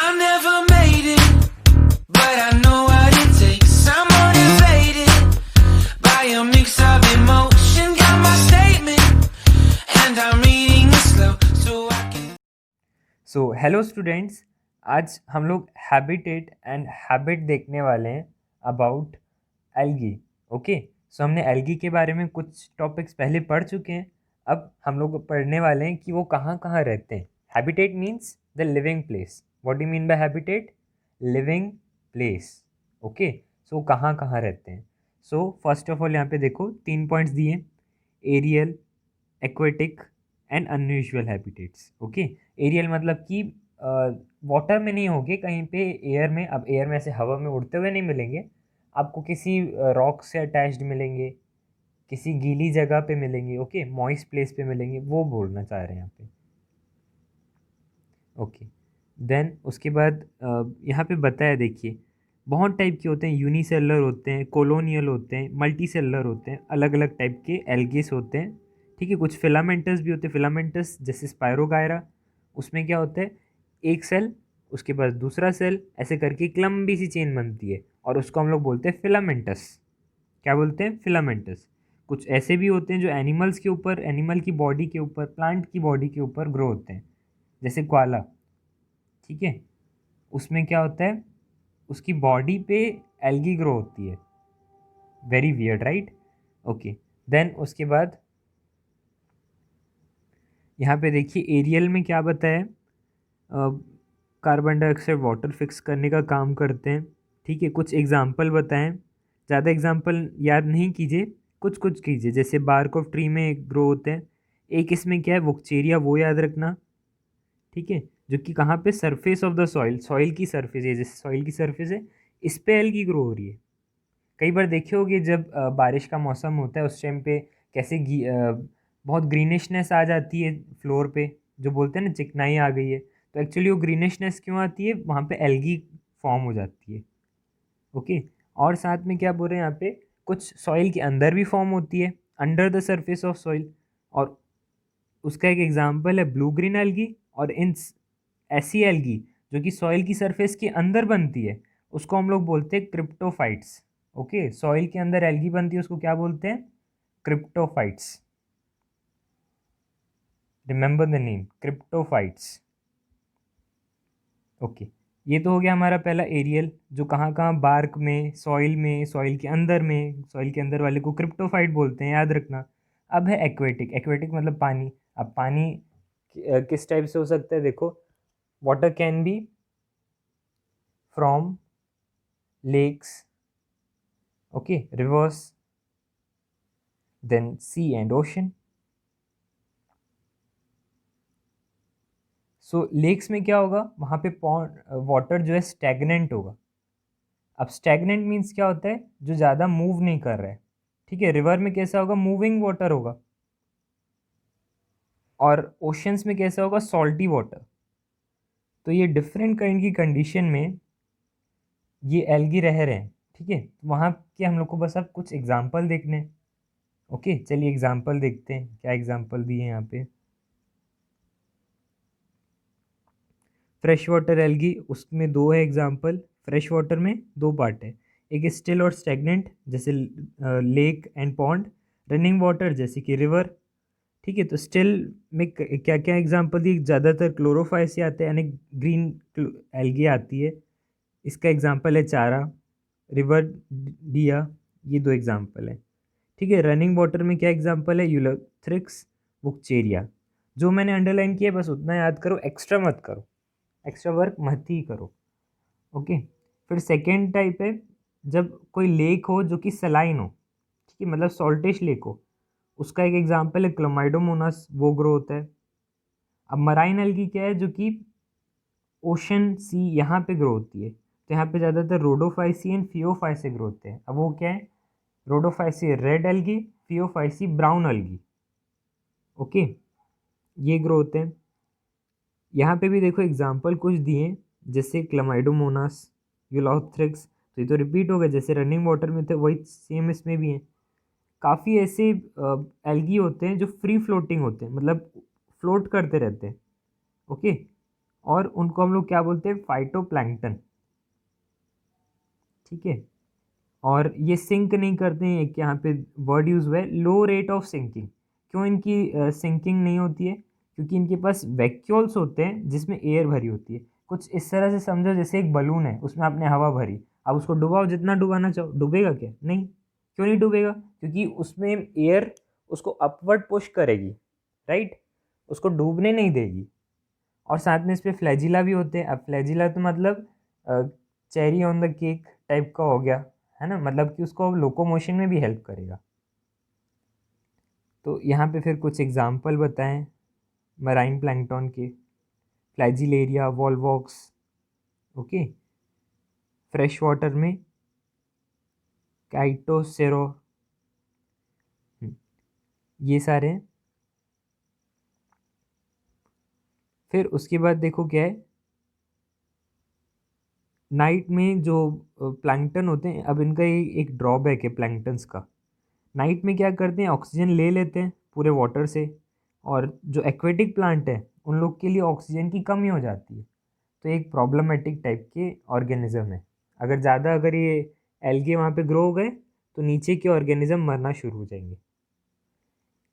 I never made it, but I know what it takes. I'm motivated by a mix of emotion. Got my statement, and I'm reading it slow so I can. So hello students, आज हम लोग habitat and habit देखने वाले हैं about algae. Okay, सो हमने algae के बारे में कुछ टॉपिक्स पहले पढ़ चुके हैं। अब हम लोग पढ़ने वाले हैं कि वो कहाँ कहाँ रहते हैं। Habitat means the living place. What do mean by habitat? Living place. Okay, so कहाँ कहाँ रहते हैं। सो फर्स्ट ऑफ ऑल यहाँ पे देखो 3 पॉइंट्स दिए हैं: aerial, aquatic and unusual habitats. Okay, aerial मतलब कि वाटर में नहीं होंगे, कहीं पे एयर में। अब एयर में ऐसे हवा में उड़ते हुए नहीं मिलेंगे आपको, किसी रॉक से अटैच्ड मिलेंगे, किसी गीली जगह पे मिलेंगे। ओके, मॉइस्ट प्लेस पे मिलेंगे, वो बोलना चाह रहे हैं यहाँ पे। ओके, देन उसके बाद यहाँ पे बताया, देखिए बहुत टाइप के होते हैं। यूनिसेलुलर होते हैं, कॉलोनियल होते हैं, मल्टी सेलुलर होते हैं, अलग अलग टाइप के एल्गेस होते हैं। ठीक है, कुछ फिलामेंटस भी होते हैं। फिलामेंटस जैसे स्पायरोगायरा, उसमें क्या होता है, एक सेल, उसके बाद दूसरा सेल, ऐसे करके एक लंबी सी चेन बनती है और उसको हम लोग बोलते हैं फिलामेंटस। क्या बोलते हैं? फिलामेंटस। कुछ ऐसे भी होते हैं जो एनिमल्स के ऊपर, एनिमल की बॉडी के ऊपर, प्लांट की बॉडी के ऊपर ग्रो होते हैं, जैसे क्वाला। ठीक है, उसमें क्या होता है, उसकी बॉडी पे एल्गी ग्रो होती है। Very weird, right? Okay, then उसके बाद यहाँ पे देखिए एरियल में क्या बताया, कार्बन डाइऑक्साइड वाटर फिक्स करने का काम करते हैं। ठीक है, कुछ एग्जाम्पल बताएं। ज़्यादा एग्जाम्पल याद नहीं कीजिए, कुछ कुछ कीजिए। जैसे बार्क ऑफ ट्री में ग्रो होते हैं। एक इसमें क्या है, वुक्चेरिया, वो याद रखना। ठीक है, जो कि कहाँ पे, surface of the soil, soil की सरफेस है, जैसे सॉइल की सरफेस है, इस पे एल्गी ग्रो हो रही है। कई बार देखे होगे जब बारिश का मौसम होता है उस टाइम पे कैसे बहुत ग्रीनिशनेस आ जाती है फ्लोर पे, जो बोलते हैं ना चिकनाई आ गई है। तो एक्चुअली वो ग्रीनिशनेस क्यों आती है, वहाँ पे एल्गी फॉर्म हो जाती है। ओके, और साथ में क्या बोल रहे हैं यहाँ पे, कुछ सॉइल के अंदर भी फॉर्म होती है, under the surface of soil. और उसका एक एग्जाम्पल है ब्लू ग्रीन एल्गी। और इन ऐसी एल्गी जो कि सॉइल की सरफेस के अंदर बनती है, उसको हम लोग बोलते हैं क्रिप्टोफाइट्स। ओके, सॉइल के अंदर एल्गी बनती है, उसको क्या बोलते हैं? Cryptophytes. Remember the name, cryptophytes. Okay, ये तो हो गया हमारा पहला एरियल, जो कहाँ कहाँ, बार्क में, सॉइल के अंदर में, सॉइल के अंदर वाले को क्रिप्टोफाइट बोलते हैं, याद रखना। अब है एक्वेटिक। एक्वेटिक मतलब पानी। अब पानी किस टाइप से हो सकता है, देखो, water can be from lakes, okay, rivers, then sea and ocean. So lakes में क्या होगा, वहाँ पे पॉन्ड वाटर जो है स्टैग्नेंट होगा। अब स्टैग्नेंट मीन्स क्या होता है, जो ज़्यादा मूव नहीं कर रहा है। ठीक है, रिवर में कैसा होगा, मूविंग वाटर होगा। और ओशंस में कैसा होगा, सॉल्टी वाटर। तो ये डिफरेंट काइंड की कंडीशन में ये एल्गी रह रहे हैं। ठीक है, वहाँ के हम लोग को बस अब कुछ एग्जाम्पल देखने हैं। ओके, चलिए एग्जाम्पल देखते हैं, क्या एग्जाम्पल दिए हैं यहाँ पे। फ्रेश वाटर एल्गी, उसमें दो है एग्जाम्पल। फ्रेश वाटर में दो पार्ट है, एक स्टिल और स्टेगनेंट, जैसे lake and pond. Running water जैसे कि रिवर। ठीक है, तो स्टिल में क्या क्या एग्जांपल दिए, ज़्यादातर क्लोरोफाइस आते हैं, यानी ग्रीन एल्गी आती है। इसका एग्जांपल है चारा, रिवर डिया, ये दो एग्जांपल है। ठीक है, रनिंग वाटर में क्या एग्जांपल है, यूलोथ्रिक्स, बुकचेरिया। जो मैंने अंडरलाइन किया बस उतना याद करो, एक्स्ट्रा मत करो, एक्स्ट्रा वर्क मत ही करो। ओके, फिर सेकेंड टाइप है, जब कोई लेक हो जो कि सलाइन हो। ठीक है, मतलब सॉल्टिश लेक हो, उसका एक एग्जांपल है क्लोमाइडोमोनास, वो ग्रो होता है। अब मराइन एल्गी क्या है, जो कि ओशन सी यहाँ पे ग्रो होती है। तो यहाँ पे ज़्यादातर रोडोफाइसी एंड फियोफाइसी ग्रो होते हैं। अब वो क्या है, Rhodophyceae red algae, Phaeophyceae brown algae. Okay, ये ग्रो होते हैं। यहाँ पे भी देखो एग्जाम्पल कुछ दिए हैं, जैसे क्लमाइडोमोनास, यूलोथ्रिक्स। तो ये तो रिपीट हो गए, जैसे रनिंग वाटर में थे वही सेम इसमें भी है। काफ़ी ऐसे एल्गी होते हैं जो फ्री फ्लोटिंग होते हैं, मतलब फ्लोट करते रहते हैं। ओके, और उनको हम लोग क्या बोलते हैं, फाइटोप्लैंक्टन। ठीक है, और ये सिंक नहीं करते हैं, एक यहाँ पे वर्ड यूज हुआ है लो रेट ऑफ सिंकिंग। क्यों इनकी सिंकिंग नहीं होती है? क्योंकि इनके पास वैक्यूल्स होते हैं जिसमें एयर भरी होती है। कुछ इस तरह से समझो जैसे एक बलून है, उसमें आपने हवा भरी, अब उसको डुबाओ, जितना डुबाना चाहो, डूबेगा क्या? नहीं। क्यों नहीं डूबेगा? क्योंकि उसमें एयर उसको अपवर्ड पुश करेगी, राइट, उसको डूबने नहीं देगी। और साथ में इस पे फ्लैजिला भी होते हैं। अब फ्लैजिला तो मतलब cherry on the cake type का हो गया, है ना, मतलब कि उसको लोकोमोशन में भी हेल्प करेगा। तो यहाँ पे फिर कुछ एग्जाम्पल बताएं मराइन प्लैंकटन के, फ्लैजिलेरिया, वॉलवॉक्स, ओके, फ्रेश वाटर में काइटोसेरो, ये सारे हैं। फिर उसके बाद देखो क्या है, नाइट में जो प्लैंकटन होते हैं, अब इनका एक ड्रॉबैक है प्लैंकटन्स का। नाइट में क्या करते हैं, ऑक्सीजन ले लेते हैं पूरे वाटर से, और जो एक्वेटिक प्लांट है उन लोग के लिए ऑक्सीजन की कमी हो जाती है। तो एक प्रॉब्लमेटिक टाइप के ऑर्गेनिज्म है। अगर ये एल्गे वहाँ पे ग्रो हो गए तो नीचे के ऑर्गेनिज्म मरना शुरू हो जाएंगे।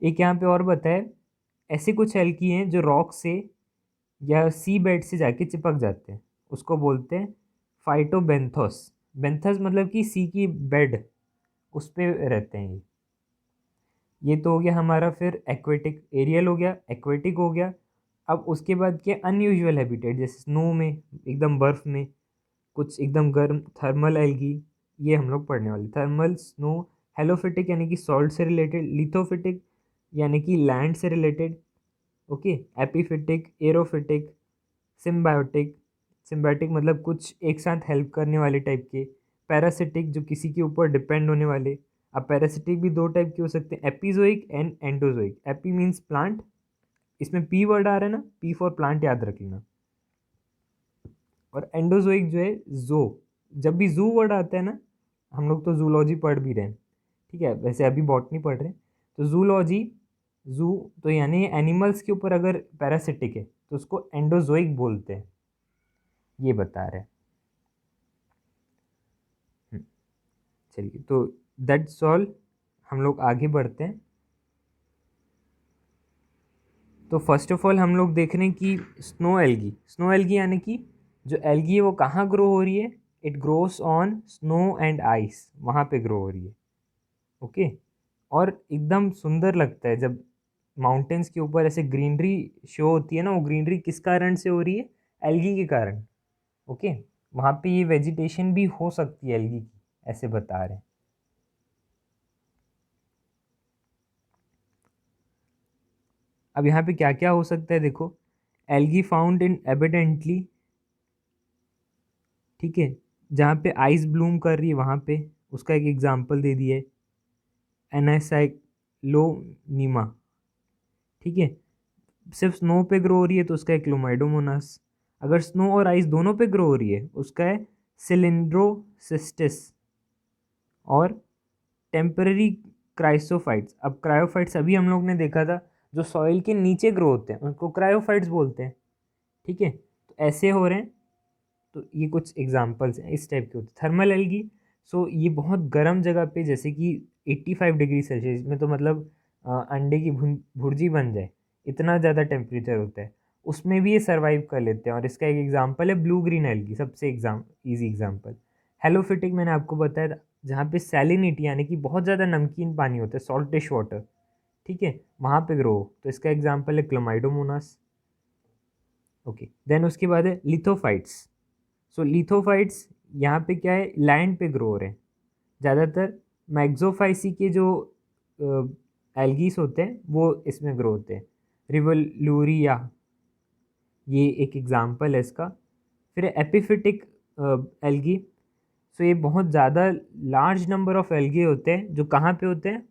एक यहाँ पे और बताए, ऐसे कुछ एल्गी हैं जो रॉक से या सी बेड से जाके चिपक जाते हैं, उसको बोलते हैं फाइटोबेंथोस। बेंथस मतलब कि सी की बेड, उस पे रहते हैं ये तो हो गया हमारा। फिर एक्वेटिक, एरियल हो गया, एक्वेटिक हो गया। अब उसके बाद क्या, अनयूजुअल हैबिटेट, जैसे स्नो में, एकदम बर्फ़ में, कुछ एकदम गर्म थर्मल एल्गी, ये हम लोग पढ़ने वाले। थर्मल, स्नो, हेलोफिटिक यानी कि सॉल्ट से रिलेटेड, लिथोफिटिक यानी कि लैंड से रिलेटेड, ओके, एपीफिटिक, एरोफिटिक, सिम्बायोटिक, सिम्बायोटिक मतलब कुछ एक साथ हेल्प करने वाले टाइप के, पैरासिटिक जो किसी के ऊपर डिपेंड होने वाले। अब पैरासिटिक भी दो टाइप के हो सकते हैं, epizoic and endozoic. Epi means plant, इसमें पी वर्ड आ रहा है ना, पी फॉर प्लांट याद रख लेना। और एंडोजोइक जो है जो, जब भी जू वर्ड आता है ना, हम लोग तो जूलॉजी पढ़ भी रहे हैं, ठीक है, वैसे अभी बॉटनी पढ़ रहे हैं, तो जूलॉजी, जू तो यानी एनिमल्स के ऊपर अगर पैरासिटिक है तो उसको एंडोजोइक बोलते हैं, ये बता रहे हैं। चलिए, तो दैट्स ऑल, हम लोग आगे बढ़ते हैं। तो फर्स्ट ऑफ ऑल हम लोग देख रहे हैं कि स्नो एल्गी, स्नो एल्गी यानी कि जो एल्गी है वो कहाँ ग्रो हो रही है, it grows on snow and ice, वहाँ पे ग्रो हो रही है, ओके। और एकदम सुंदर लगता है जब माउंटेन्स के ऊपर ऐसे ग्रीनरी शो होती है ना, वो ग्रीनरी किस कारण से हो रही है, एल्गी के कारण, ओके। वहाँ पे ये वेजिटेशन भी हो सकती है एल्गी की, ऐसे बता रहे हैं। अब यहाँ पे क्या क्या हो सकता है देखो, एल्गी फाउंड इन एबिडेंटली, ठीक है, जहाँ पे आइस ब्लूम कर रही है वहाँ पे, उसका एक एग्जांपल दे दिया है, एनासाइक्लोनीमा, ठीक है। सिर्फ स्नो पे ग्रो हो रही है तो उसका है क्लोमाइडोमोनास। अगर स्नो और आइस दोनों पे ग्रो हो रही है उसका है सिलिंड्रोसिस्टिस। और टेम्पररी क्राइसोफाइट्स, अब क्रायोफाइट्स अभी हम लोग ने देखा था, जो सॉइल के नीचे ग्रो होते हैं उनको क्रायोफाइट्स बोलते हैं, ठीक है। तो ऐसे हो रहे हैं, तो ये कुछ एग्जांपल्स हैं इस टाइप के होते हैं। थर्मल एल्गी, सो ये बहुत गर्म जगह पे, जैसे कि 85 डिग्री सेल्सियस में, तो मतलब अंडे की भुर्जी बन जाए, इतना ज़्यादा टेम्परेचर होता है, उसमें भी ये सर्वाइव कर लेते हैं। और इसका एक एग्जांपल है ब्लू ग्रीन एल्गी, सबसे ईजी एग्जांपल। हेलोफिटिक मैंने आपको बताया था, जहाँ पे सैलिनिटी यानी कि बहुत ज़्यादा नमकीन पानी होता है, सॉल्टिश वाटर, ठीक है, वहाँ पे ग्रो, तो इसका एग्जांपल है क्लोमाइडोमोनास, ओके। देन उसके बाद है लिथोफाइट्स। सो लिथोफाइट्स यहाँ पे क्या है, लैंड पे ग्रो हो रहे हैं ज़्यादातर। मैग्जोफाइसी के जो एल्गीस होते हैं वो इसमें ग्रो होते हैं, रिवोल्यूरिया, ये एक एग्जांपल है इसका। फिर एपिफिटिक एल्गी, सो ये बहुत ज़्यादा लार्ज नंबर ऑफ एल्गी होते हैं जो कहाँ पे होते हैं,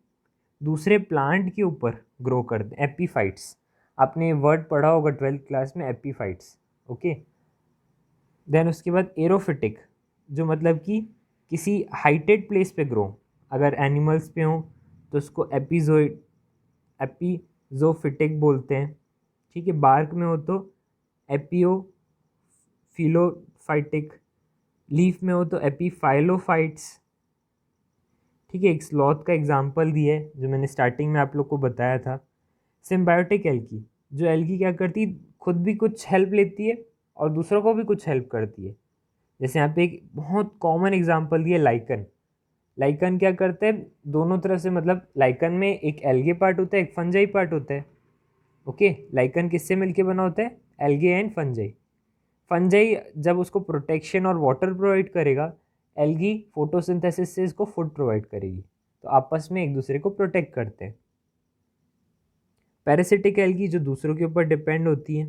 दूसरे प्लांट के ऊपर ग्रो करते हैं, एपीफाइट्स। आपने वर्ड पढ़ा होगा 12th क्लास में, एपीफाइट्स, ओके। देन उसके बाद एरोफिटिक, जो मतलब कि किसी हाइटेड प्लेस पे ग्रो, अगर एनिमल्स पे हो तो उसको एपिजोफिटिक बोलते हैं, ठीक है। बार्क में हो तो एपियो फिलोफाइटिक, लीफ में हो तो एपीफाइलोफाइट्स। ठीक है, एक स्लॉथ का एग्जाम्पल दिया है जो मैंने स्टार्टिंग में आप लोग को बताया था। सिम्बायोटिक एल्गी, जो एल्गी क्या करती, खुद भी कुछ हेल्प लेती है और दूसरों को भी कुछ हेल्प करती है। जैसे यहाँ पे एक बहुत कॉमन एग्जांपल दिया, लाइकन। लाइकन क्या करता है, दोनों तरफ से, मतलब लाइकन में एक एल्गे पार्ट होता है, एक फंजाई पार्ट होता है। ओके, लाइकन किससे मिलके बना होता है, एल्गे एंड फंजाई। फंजाई जब उसको प्रोटेक्शन और वाटर प्रोवाइड करेगा, एल्गी फोटोसिंथेसिस से इसको फूड प्रोवाइड करेगी, तो आपस में एक दूसरे को प्रोटेक्ट करते हैं। पैरासिटिक एल्गी जो दूसरों के ऊपर डिपेंड होती है,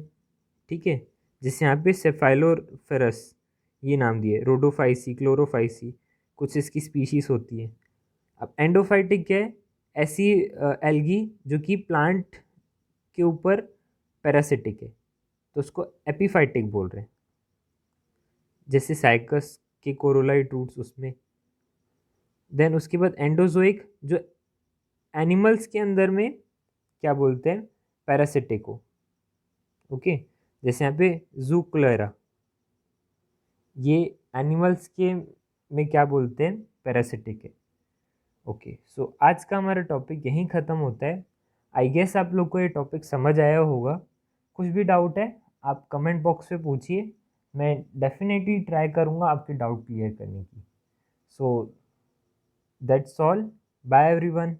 ठीक है, जिससे यहाँ पे सेफाइलोफेरस ये नाम दिए, रोडोफाइसी, क्लोरोफाइसी, कुछ इसकी स्पीशीज होती है। अब एंडोफाइटिक क्या है, ऐसी एल्गी जो कि प्लांट के ऊपर पैरासिटिक है, तो उसको एपीफाइटिक बोल रहे हैं, जैसे साइकस के कोरोलाइट रूट्स उसमें। देन उसके बाद एंडोजोइक, जो एनिमल्स के अंदर में क्या बोलते हैं, पैरासिटिक हो। ओके, जैसे यहाँ पे जूक्लेरा, ये एनिमल्स के में क्या बोलते हैं, पैरासिटिक है। ओके, सो आज का हमारा टॉपिक यहीं ख़त्म होता है। आई गेस आप लोग को ये टॉपिक समझ आया होगा। कुछ भी डाउट है आप कमेंट बॉक्स में पूछिए, मैं डेफिनेटली ट्राई करूँगा आपके डाउट क्लियर करने की। So that's all, bye everyone.